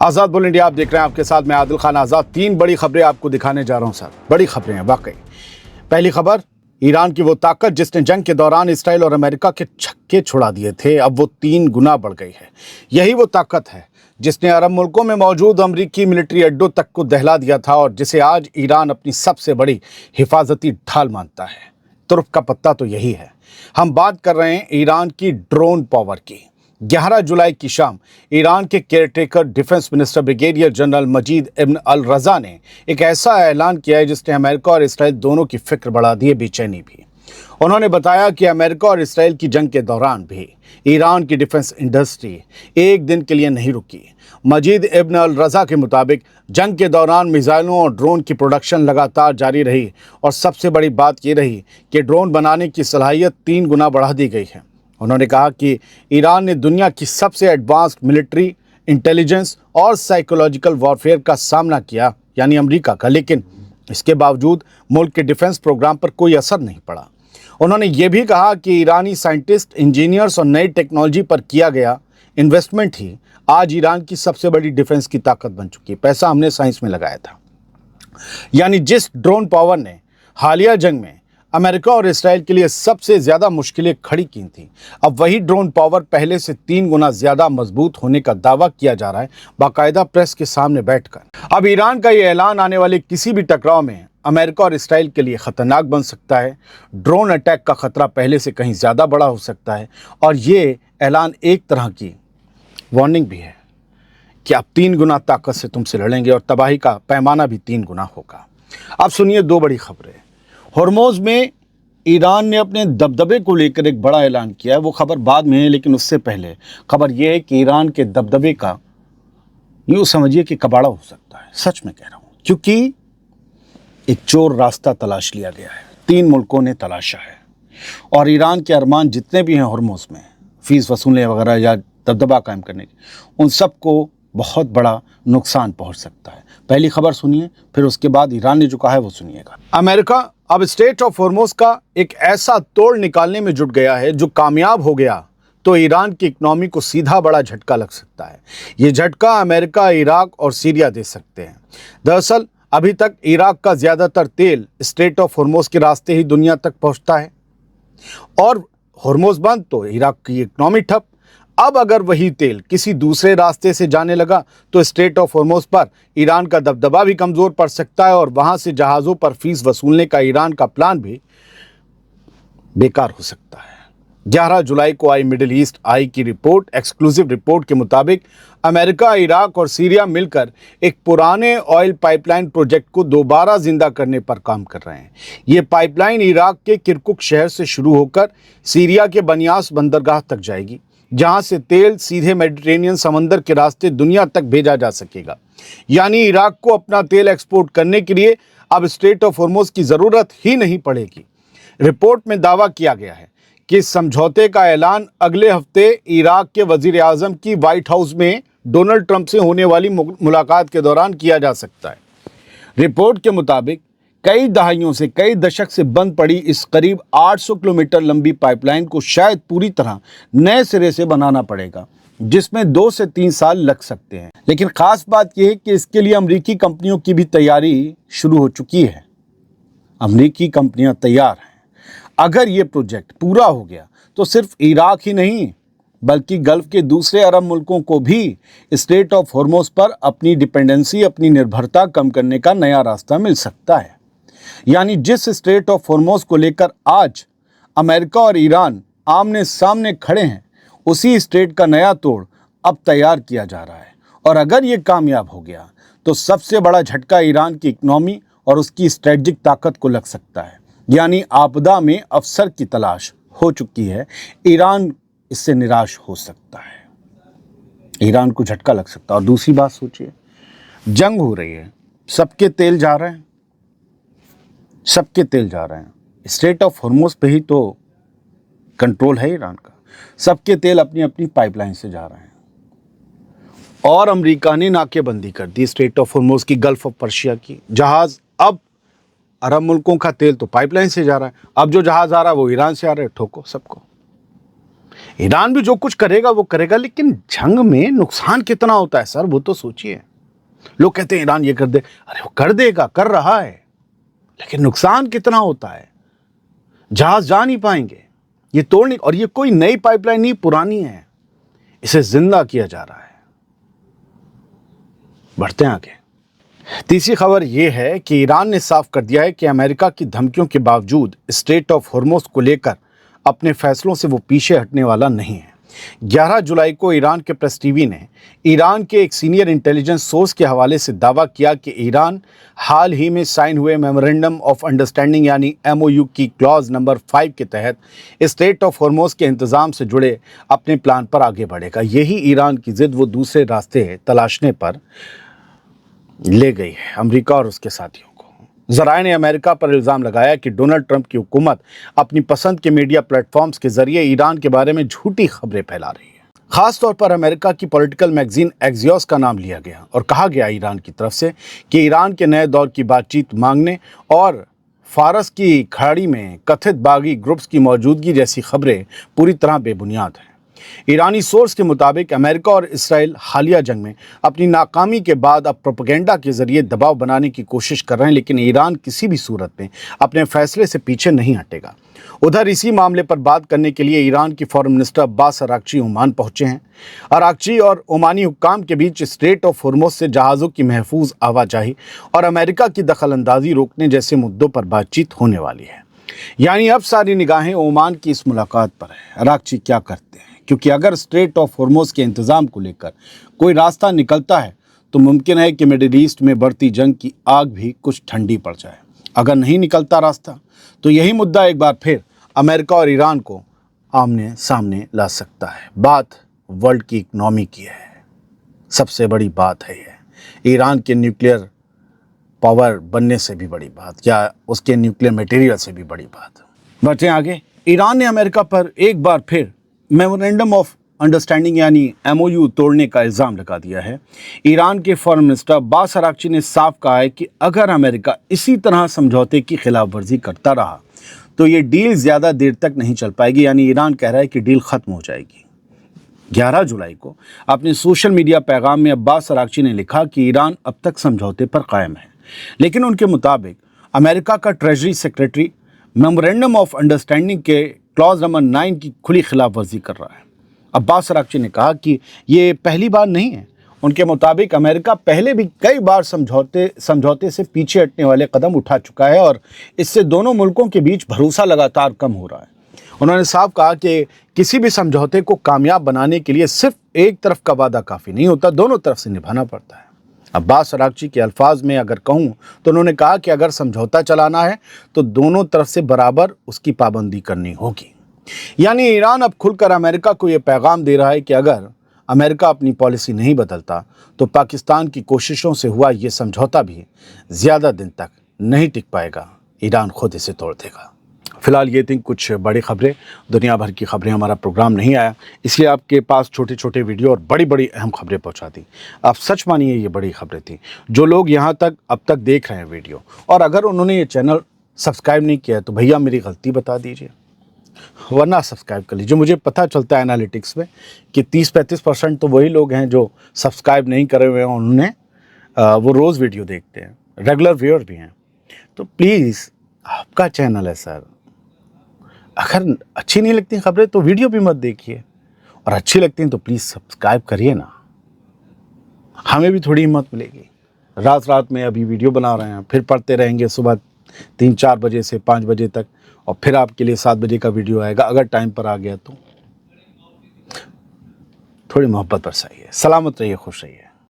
आज़ाद bull India आप देख रहे हैं, आपके साथ मैं आदिल खान आज़ाद। तीन बड़ी खबरें आपको दिखाने जा रहा हूं सर, बड़ी खबरें हैं वाकई। पहली खबर, ईरान की वो ताकत जिसने जंग के दौरान इसराइल और अमेरिका के छक्के छुड़ा दिए थे, अब वो 3 गुना बढ़ गई है। यही वो ताकत है जिसने अरब मुल्कों में मौजूद अमरीकी मिलिट्री अड्डों तक को दहला दिया था और जिसे आज ईरान अपनी सबसे बड़ी हिफाजती ढाल मानता है। तुर्क का पत्ता तो यही है। हम बात कर रहे हैं ईरान की ड्रोन पावर की। 11 जुलाई की शाम ईरान के caretaker defence minister brigadier general Majid Ibn Al Reza ने एक ऐसा ऐलान किया है जिसने अमेरिका और इसराइल दोनों की फिक्र बढ़ा दी है, बेचैनी भी। उन्होंने बताया कि अमेरिका और इसराइल की जंग के दौरान भी ईरान की डिफेंस इंडस्ट्री एक दिन के लिए नहीं रुकी। मजीद इब्न अल रजा के मुताबिक जंग के दौरान मिसाइलों और ड्रोन की प्रोडक्शन लगातार जारी रही और सबसे बड़ी बात ये रही कि ड्रोन बनाने की सलाहियत 3 गुना बढ़ा दी गई है। उन्होंने कहा कि ईरान ने दुनिया की सबसे एडवांस्ड मिलिट्री, इंटेलिजेंस और साइकोलॉजिकल वॉरफेयर का सामना किया, यानी अमेरिका का, लेकिन इसके बावजूद मुल्क के डिफेंस प्रोग्राम पर कोई असर नहीं पड़ा। उन्होंने ये भी कहा कि ईरानी साइंटिस्ट, इंजीनियर्स और नई टेक्नोलॉजी पर किया गया इन्वेस्टमेंट ही आज ईरान की सबसे बड़ी डिफेंस की ताकत बन चुकी है। पैसा हमने साइंस में लगाया था। यानी जिस ड्रोन पावर ने हालिया जंग में अमेरिका और इसराइल के लिए सबसे ज़्यादा मुश्किलें खड़ी की थी, अब वही ड्रोन पावर पहले से 3 गुना ज़्यादा मजबूत होने का दावा किया जा रहा है, बाकायदा प्रेस के सामने बैठकर। अब ईरान का ये ऐलान आने वाले किसी भी टकराव में अमेरिका और इसराइल के लिए ख़तरनाक बन सकता है। ड्रोन अटैक का ख़तरा पहले से कहीं ज़्यादा बड़ा हो सकता है और ये ऐलान एक तरह की वार्निंग भी है कि अब 3 गुना ताकत से तुमसे लड़ेंगे और तबाही का पैमाना भी 3 गुना होगा। अब सुनिए 2 बड़ी खबरें। हॉर्मोज में ईरान ने अपने दबदबे को लेकर एक बड़ा ऐलान किया है। वो खबर बाद में है, लेकिन उससे पहले खबर यह है कि ईरान के दबदबे का यूँ समझिए कि कबाड़ा हो सकता है। सच में कह रहा हूँ, क्योंकि एक चोर रास्ता तलाश लिया गया है। 3 मुल्कों ने तलाशा है और ईरान के अरमान जितने भी हैं हॉर्मोज में, फीस वसूलने वगैरह या दबदबा कायम करने के, उन सबको बहुत बड़ा नुकसान पहुंच सकता है। पहली खबर सुनिए, फिर उसके बाद ईरान ने जो कहा है वो सुनिएगा। अमेरिका अब स्ट्रेट ऑफ हॉर्मोज का एक ऐसा तोड़ निकालने में जुट गया है जो कामयाब हो गया तो ईरान की इकनॉमी को सीधा बड़ा झटका लग सकता है। ये झटका अमेरिका, इराक और सीरिया दे सकते हैं। दरअसल अभी तक इराक का ज़्यादातर तेल स्ट्रेट ऑफ हॉर्मोज के रास्ते ही दुनिया तक पहुँचता है और हॉर्मोज बंद तो इराक की इकनॉमी ठप। अब अगर वही तेल किसी दूसरे रास्ते से जाने लगा तो स्ट्रेट ऑफ हॉर्मोज पर ईरान का दबदबा भी कमज़ोर पड़ सकता है और वहाँ से जहाज़ों पर फीस वसूलने का ईरान का प्लान भी बेकार हो सकता है। 11 जुलाई को आई मिडिल ईस्ट आई की रिपोर्ट, एक्सक्लूसिव रिपोर्ट के मुताबिक अमेरिका, इराक और सीरिया मिलकर एक पुराने ऑयल पाइपलाइन प्रोजेक्ट को दोबारा जिंदा करने पर काम कर रहे हैं। ये पाइपलाइन इराक के किरकुक शहर से शुरू होकर सीरिया के बनियास बंदरगाह तक जाएगी, जहां से तेल सीधे मेडिटेरेनियन समंदर के रास्ते दुनिया तक भेजा जा सकेगा। यानी इराक को अपना तेल एक्सपोर्ट करने के लिए अब स्ट्रेट ऑफ हॉर्मोज की ज़रूरत ही नहीं पड़ेगी। रिपोर्ट में दावा किया गया है कि इस समझौते का ऐलान अगले हफ्ते इराक के वजीर आज़म की व्हाइट हाउस में डोनाल्ड ट्रंप से होने वाली मुलाकात के दौरान किया जा सकता है। रिपोर्ट के मुताबिक कई दहाइयों से, कई दशक से बंद पड़ी इस करीब 800 किलोमीटर लंबी पाइपलाइन को शायद पूरी तरह नए सिरे से बनाना पड़ेगा, जिसमें 2 से 3 साल लग सकते हैं। लेकिन खास बात यह है कि इसके लिए अमेरिकी कंपनियों की भी तैयारी शुरू हो चुकी है। अमेरिकी कंपनियां तैयार हैं। अगर ये प्रोजेक्ट पूरा हो गया तो सिर्फ इराक ही नहीं बल्कि गल्फ के दूसरे अरब मुल्कों को भी स्ट्रेट ऑफ हॉर्मोज पर अपनी डिपेंडेंसी, अपनी निर्भरता कम करने का नया रास्ता मिल सकता है। यानी जिस स्ट्रेट ऑफ हॉर्मोज को लेकर आज अमेरिका और ईरान आमने सामने खड़े हैं, उसी स्ट्रेट का नया तोड़ अब तैयार किया जा रहा है और अगर ये कामयाब हो गया तो सबसे बड़ा झटका ईरान की इकनॉमी और उसकी स्ट्रेटजिक ताकत को लग सकता है। यानी आपदा में अवसर की तलाश हो चुकी है। ईरान इससे निराश हो सकता है, ईरान को झटका लग सकता है। और दूसरी बात सोचिए, जंग हो रही है, सबके तेल जा रहे हैं, सबके तेल जा रहे हैं। स्ट्रेट ऑफ हॉर्मोज पे ही तो कंट्रोल है ईरान का। सबके तेल अपनी अपनी पाइपलाइन से जा रहे हैं और अमेरिका ने नाकेबंदी कर दी स्ट्रेट ऑफ हॉर्मोज की, गल्फ ऑफ पर्शिया की। जहाज़, अब अरब मुल्कों का तेल तो पाइपलाइन से जा रहा है, अब जो जहाज़ आ रहा है वो ईरान से आ रहा है। ठोको सबको। ईरान भी जो कुछ करेगा वो करेगा, लेकिन जंग में नुकसान कितना होता है सर, वो तो सोचिए। लोग कहते हैं ईरान ये कर दे, अरे वो कर देगा, कर रहा है, लेकिन नुकसान कितना होता है। जहाज जा नहीं पाएंगे, ये तोड़ने, और ये कोई नई पाइपलाइन नहीं, पुरानी है, इसे जिंदा किया जा रहा है। बढ़ते हैं आगे। तीसरी खबर यह है कि ईरान ने साफ कर दिया है कि अमेरिका की धमकियों के बावजूद स्ट्रेट ऑफ हॉर्मुज़ को लेकर अपने फैसलों से वो पीछे हटने वाला नहीं है। 11 जुलाई को ईरान के प्रेस टीवी ने ईरान के एक सीनियर इंटेलिजेंस सोर्स के हवाले से दावा किया कि ईरान हाल ही में साइन हुए मेमोरेंडम ऑफ अंडरस्टैंडिंग यानी MOU की क्लॉज नंबर 5 के तहत स्ट्रेट ऑफ हॉर्मुज़ के इंतज़ाम से जुड़े अपने प्लान पर आगे बढ़ेगा। यही ईरान की जिद वो दूसरे रास्ते तलाशने पर ले गई है अमेरिका और उसके साथियों को। ज़राए ने अमेरिका पर इल्ज़ाम लगाया कि डोनाल्ड ट्रंप की हुकूमत अपनी पसंद के मीडिया प्लेटफॉर्म्स के जरिए ईरान के बारे में झूठी खबरें फैला रही है। खास तौर पर अमेरिका की पॉलिटिकल मैगजीन एक्सियोस का नाम लिया गया और कहा गया ईरान की तरफ से कि ईरान के नए दौर की बातचीत मांगने और फारस की खाड़ी में कथित बागी ग्रुप्स की मौजूदगी जैसी खबरें पूरी तरह बेबुनियाद हैं। ईरानी सोर्स के मुताबिक अमेरिका और इसराइल हालिया जंग में अपनी नाकामी के बाद अब प्रोपेगेंडा के जरिए दबाव बनाने की कोशिश कर रहे हैं, लेकिन ईरान किसी भी सूरत में अपने फैसले से पीछे नहीं हटेगा। उधर इसी मामले पर बात करने के लिए ईरान की foreign minister Abbas Araghchi Oman पहुंचे हैं। अरागची और ओमानी हुक्काम के बीच स्ट्रेट ऑफ हॉर्मुज़ से जहाज़ों की महफूज आवाजाही और अमेरिका की दखलंदाजी रोकने जैसे मुद्दों पर बातचीत होने वाली है। यानी अब सारी निगाहें ओमान की इस मुलाकात पर है, अरागची क्या करते हैं, क्योंकि अगर स्ट्रेट ऑफ हॉर्मुज़ के इंतज़ाम को लेकर कोई रास्ता निकलता है तो मुमकिन है कि मिडिल ईस्ट में बढ़ती जंग की आग भी कुछ ठंडी पड़ जाए। अगर नहीं निकलता रास्ता तो यही मुद्दा एक बार फिर अमेरिका और ईरान को आमने सामने ला सकता है। बात वर्ल्ड की इकनॉमी की है, सबसे बड़ी बात है ये, ईरान के न्यूक्लियर पावर बनने से भी बड़ी बात या उसके न्यूक्लियर मटेरियल से भी बड़ी बात। बढ़ते आगे। ईरान ने अमेरिका पर एक बार फिर मेमोरेंडम ऑफ अंडरस्टैंडिंग यानी MOU तोड़ने का इल्ज़ाम लगा दिया है। ईरान के फॉरेन मिनिस्टर अब्बास अरागची ने साफ कहा है कि अगर अमेरिका इसी तरह समझौते की खिलाफवर्जी करता रहा तो ये डील ज़्यादा देर तक नहीं चल पाएगी, यानी ईरान कह रहा है कि डील ख़त्म हो जाएगी। 11 जुलाई को अपने सोशल मीडिया पैगाम में अब्बास अरागची ने लिखा कि ईरान अब तक समझौते पर कायम है, लेकिन उनके मुताबिक अमेरिका का treasury secretary memorandum of understanding के क्लॉज नंबर 9 की खुली खिलाफ वर्जी कर रहा है। अब्बास अरागची ने कहा कि ये पहली बार नहीं है। उनके मुताबिक अमेरिका पहले भी कई बार समझौते से पीछे हटने वाले कदम उठा चुका है और इससे दोनों मुल्कों के बीच भरोसा लगातार कम हो रहा है। उन्होंने साफ कहा कि किसी भी समझौते को कामयाब बनाने के लिए सिर्फ एक तरफ का वादा काफ़ी नहीं होता, दोनों तरफ से निभाना पड़ता है। अब्बास अरागची के अल्फाज में अगर कहूँ तो उन्होंने कहा कि अगर समझौता चलाना है तो दोनों तरफ से बराबर उसकी पाबंदी करनी होगी। यानी ईरान अब खुलकर अमेरिका को ये पैगाम दे रहा है कि अगर अमेरिका अपनी पॉलिसी नहीं बदलता तो पाकिस्तान की कोशिशों से हुआ ये समझौता भी ज़्यादा दिन तक नहीं टिक पाएगा, ईरान खुद इसे तोड़ देगा। फिलहाल ये थी कुछ बड़ी खबरें, दुनिया भर की खबरें। हमारा प्रोग्राम नहीं आया इसलिए आपके पास छोटे छोटे वीडियो और बड़ी बड़ी अहम खबरें पहुंचा दी। आप सच मानिए ये बड़ी खबरें थी। जो लोग यहाँ तक अब तक देख रहे हैं वीडियो और अगर उन्होंने ये चैनल सब्सक्राइब नहीं किया तो भैया मेरी गलती बता दीजिए, वरना सब्सक्राइब कर लीजिए। मुझे पता चलता है एनालिटिक्स में कि 30-35% तो वही लोग हैं जो सब्सक्राइब नहीं करे हुए हैं, उन्होंने वो रोज़ वीडियो देखते हैं, रेगुलर व्यूअर भी हैं। तो प्लीज़ आपका चैनल है सर, अगर अच्छी नहीं लगती खबरें तो वीडियो भी मत देखिए, और अच्छी लगती हैं तो प्लीज़ सब्सक्राइब करिए ना, हमें भी थोड़ी हिम्मत मिलेगी। रात रात में अभी वीडियो बना रहे हैं, फिर पढ़ते रहेंगे सुबह 3-4 बजे से 5 बजे तक, और फिर आपके लिए 7 बजे का वीडियो आएगा अगर टाइम पर आ गया तो। थोड़ी मोहब्बत बरसाइए। सलामत रहिए, खुश रहिए।